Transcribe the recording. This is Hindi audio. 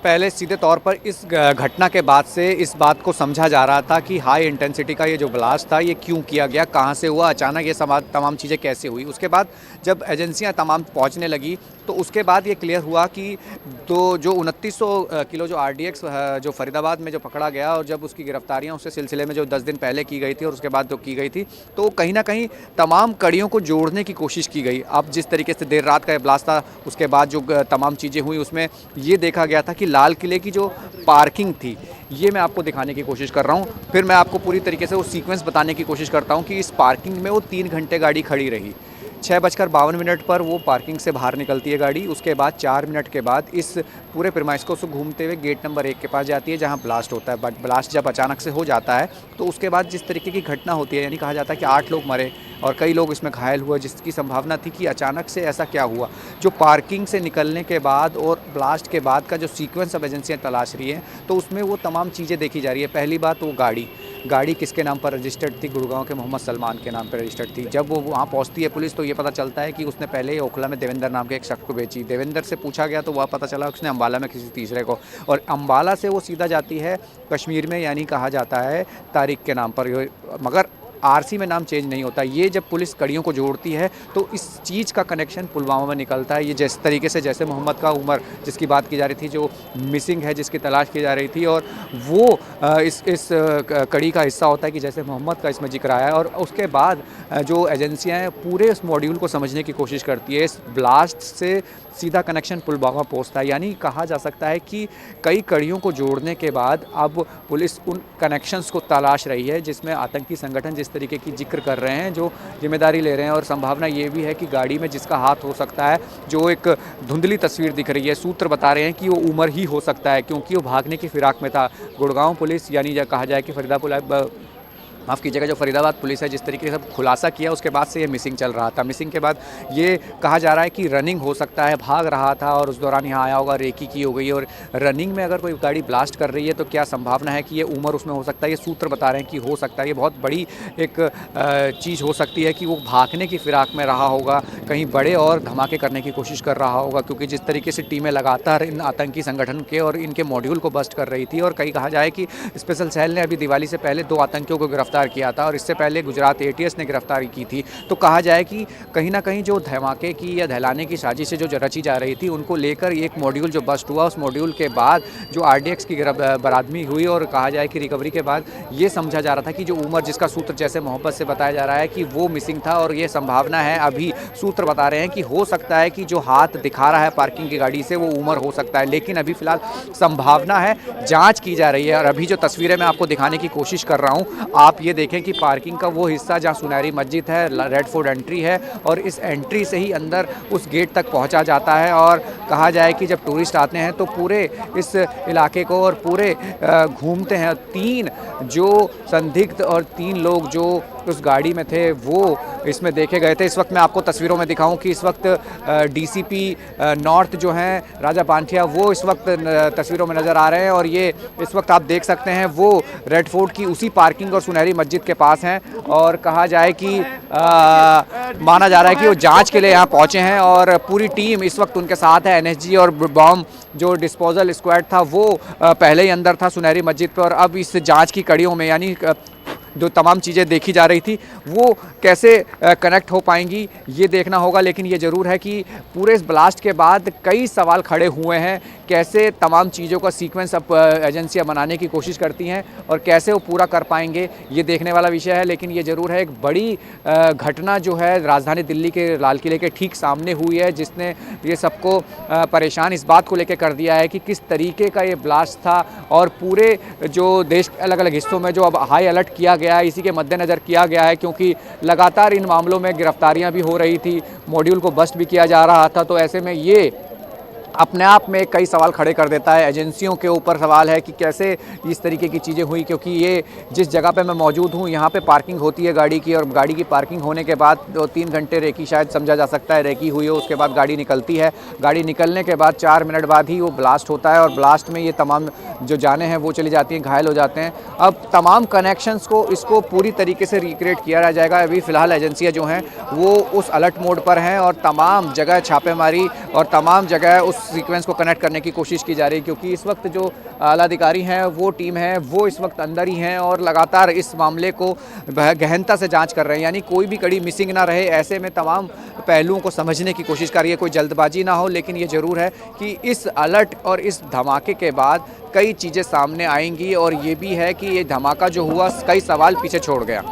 पहले सीधे तौर पर इस घटना के बाद से इस बात को समझा जा रहा था कि हाई इंटेंसिटी का ये जो ब्लास्ट था ये क्यों किया गया, कहाँ से हुआ, अचानक ये तमाम चीज़ें कैसे हुई। उसके बाद जब एजेंसियां तमाम पहुंचने लगी तो उसके बाद ये क्लियर हुआ कि जो 2900 किलो जो आरडीएक्स जो फरीदाबाद में जो पकड़ा गया और जब उसकी गिरफ्तारियां उससे सिलसिले में जो 10 दिन पहले की गई थी और उसके बाद जो की गई थी, तो कहीं ना कहीं तमाम कड़ियों को जोड़ने की कोशिश की गई। अब जिस तरीके से देर रात का ये ब्लास्ट था उसके बाद जो तमाम चीज़ें हुई उसमें ये देखा गया था कि लाल किले की जो पार्किंग थी, ये मैं आपको दिखाने की कोशिश कर रहा हूँ। फिर मैं आपको पूरी तरीके से वो सीक्वेंस बताने की कोशिश करता हूँ कि इस पार्किंग में वो 3 घंटे गाड़ी खड़ी रही। 6:52 पर वो पार्किंग से बाहर निकलती है गाड़ी। उसके बाद 4 मिनट के बाद इस पूरे प्रीमाइस को घूमते हुए गेट नंबर 1 के पास जाती है जहां ब्लास्ट होता है। बट ब्लास्ट जब अचानक से हो जाता है तो उसके बाद जिस तरीके की घटना होती है, यानी कहा जाता है कि 8 लोग मरे और कई लोग इसमें घायल हुए, जिसकी संभावना थी कि अचानक से ऐसा क्या हुआ। जो पार्किंग से निकलने के बाद और ब्लास्ट के बाद का जो सीक्वेंस अब एजेंसियाँ तलाश रही हैं तो उसमें वो तमाम चीज़ें देखी जा रही है। पहली बात वो गाड़ी किसके नाम पर रजिस्टर्ड थी? गुड़गांव के मोहम्मद सलमान के नाम पर रजिस्टर्ड थी। जब वो वहाँ पहुँचती है पुलिस तो ये पता चलता है कि उसने पहले ही ओखला में देवेंद्र नाम के एक शख्स को बेची। देवेंद्र से पूछा गया तो वह पता चला उसने अम्बाला में किसी तीसरे को, और अम्बाला से वो सीधा जाती है कश्मीर में, यानी कहा जाता है तारिक के नाम पर, मगर आरसी में नाम चेंज नहीं होता। ये जब पुलिस कड़ियों को जोड़ती है तो इस चीज़ का कनेक्शन पुलवामा में निकलता है। ये जिस तरीके से जैसे मोहम्मद का उमर जिसकी बात की जा रही थी, जो मिसिंग है, जिसकी तलाश की जा रही थी, और वो इस कड़ी का हिस्सा होता है कि जैसे मोहम्मद का इसमें जिक्र आया। और उसके बाद जो एजेंसियाँ हैं पूरे इस मॉड्यूल को समझने की कोशिश करती है। इस ब्लास्ट से सीधा कनेक्शन पुलवामा पहुंचता है, यानी कहा जा सकता है कि कई कड़ियों को जोड़ने के बाद अब पुलिस उन कनेक्शंस को तलाश रही है जिसमें आतंकी संगठन जिस तरीके की जिक्र कर रहे हैं, जो जिम्मेदारी ले रहे हैं। और संभावना ये भी है कि गाड़ी में जिसका हाथ हो सकता है, जो एक धुंधली तस्वीर दिख रही है, सूत्र बता रहे हैं कि वो उमर ही हो सकता है क्योंकि वो भागने की फिराक में था। गुड़गांव पुलिस, यानी कहा जाए कि माफ़ कीजिएगा, जो फरीदाबाद पुलिस है, जिस तरीके से खुलासा किया उसके बाद से ये मिसिंग चल रहा था। मिसिंग के बाद ये कहा जा रहा है कि रनिंग हो सकता है, भाग रहा था और उस दौरान यहाँ आया होगा, रेकी की हो गई। और रनिंग में अगर कोई गाड़ी ब्लास्ट कर रही है तो क्या संभावना है कि ये उमर उसमें हो सकता है। ये सूत्र बता रहे हैं कि हो सकता है, ये बहुत बड़ी एक चीज़ हो सकती है कि वो भागने की फिराक में रहा होगा, कहीं बड़े और धमाके करने की कोशिश कर रहा होगा, क्योंकि जिस तरीके से टीमें लगातार इन आतंकी संगठन के और इनके मॉड्यूल को बस्ट कर रही थी। और कहीं कहा जाए कि स्पेशल सेल ने अभी दिवाली से पहले 2 आतंकियों को गिरफ्तार किया था और इससे पहले गुजरात एटीएस ने गिरफ्तारी की थी। तो कहा जाए कि कहीं ना कहीं जो धमाके की या दहलाने की साजिशें जो रची जा रही थी उनको लेकर एक मॉड्यूल जो बस्ट हुआ, उस मॉड्यूल के बाद जो आरडीएक्स की बरामदगी हुई और कहा जाए कि रिकवरी के बाद ये समझा जा रहा था कि जो उमर, जिसका सूत्र जैसे मोहब्बत से बताया जा रहा है कि वो मिसिंग था। और ये संभावना है, अभी सूत्र बता रहे हैं कि हो सकता है कि जो हाथ दिखा रहा है पार्किंग की गाड़ी से वो उमर हो सकता है, लेकिन अभी फिलहाल संभावना है, जांच की जा रही है। और अभी जो तस्वीरें मैं आपको दिखाने की कोशिश कर रहा हूँ, आप ये देखें कि पार्किंग का वो हिस्सा जहाँ सुनहरी मस्जिद है, रेड फोर्ट एंट्री है, और इस एंट्री से ही अंदर उस गेट तक पहुँचा जाता है। और कहा जाए कि जब टूरिस्ट आते हैं तो पूरे इस इलाके को और पूरे घूमते हैं। 3 जो संदिग्ध और 3 लोग जो उस गाड़ी में थे वो इसमें देखे गए थे। इस वक्त मैं आपको तस्वीरों में दिखाऊं कि इस वक्त डीसीपी नॉर्थ जो हैं राजा पांठिया, वो इस वक्त तस्वीरों में नज़र आ रहे हैं। और ये इस वक्त आप देख सकते हैं वो रेड फोर्ट की उसी पार्किंग और सुनहरी मस्जिद के पास हैं। और कहा जाए कि माना जा रहा है कि वो जांच के लिए यहाँ पहुँचे हैं और पूरी टीम इस वक्त उनके साथ है। एनएसजी और बॉम्ब जो डिस्पोजल स्क्वाड था वो पहले ही अंदर था सुनहरी मस्जिद पर। और अब इस जांच की कड़ियों में, यानी जो तमाम चीज़ें देखी जा रही थी वो कैसे कनेक्ट हो पाएंगी ये देखना होगा। लेकिन ये ज़रूर है कि पूरे इस ब्लास्ट के बाद कई सवाल खड़े हुए हैं, कैसे तमाम चीज़ों का सीक्वेंस अब एजेंसियां बनाने की कोशिश करती हैं और कैसे वो पूरा कर पाएंगे, ये देखने वाला विषय है। लेकिन ये ज़रूर है, एक बड़ी घटना जो है राजधानी दिल्ली के लाल किले के ठीक सामने हुई है, जिसने ये सबको परेशान इस बात को लेकर कर दिया है कि किस तरीके का ये ब्लास्ट था। और पूरे जो देश के अलग अलग हिस्सों में जो अब हाई अलर्ट किया गया है, इसी के मद्देनज़र किया गया है, क्योंकि लगातार इन मामलों में गिरफ्तारियां भी हो रही थी, मॉड्यूल को बस्ट भी किया जा रहा था। तो ऐसे में ये अपने आप में कई सवाल खड़े कर देता है। एजेंसियों के ऊपर सवाल है कि कैसे इस तरीके की चीज़ें हुई, क्योंकि ये जिस जगह पे मैं मौजूद हूँ यहाँ पे पार्किंग होती है गाड़ी की, और गाड़ी की पार्किंग होने के बाद 2-3 घंटे रेकी शायद समझा जा सकता है रेकी हुई हो। उसके बाद गाड़ी निकलती है, गाड़ी निकलने के बाद 4 मिनट बाद ही वो ब्लास्ट होता है और ब्लास्ट में ये तमाम जो जानें हैं वो चली जाती हैं, घायल हो जाते हैं। अब तमाम कनेक्शंस को इसको पूरी तरीके से रिक्रिएट किया जाएगा। अभी फ़िलहाल एजेंसियाँ जो हैं वो उस अलर्ट मोड पर हैं और तमाम जगह छापेमारी और तमाम जगह उस सीक्वेंस को कनेक्ट करने की कोशिश की जा रही है, क्योंकि इस वक्त जो आला अधिकारी हैं, वो टीम है, वो इस वक्त अंदर ही हैं और लगातार इस मामले को गहनता से जांच कर रहे हैं, यानी कोई भी कड़ी मिसिंग ना रहे, ऐसे में तमाम पहलुओं को समझने की कोशिश कर रही है, कोई जल्दबाजी ना हो। लेकिन ये ज़रूर है कि इस अलर्ट और इस धमाके के बाद कई चीज़ें सामने आएंगी और ये भी है कि ये धमाका जो हुआ कई सवाल पीछे छोड़ गया।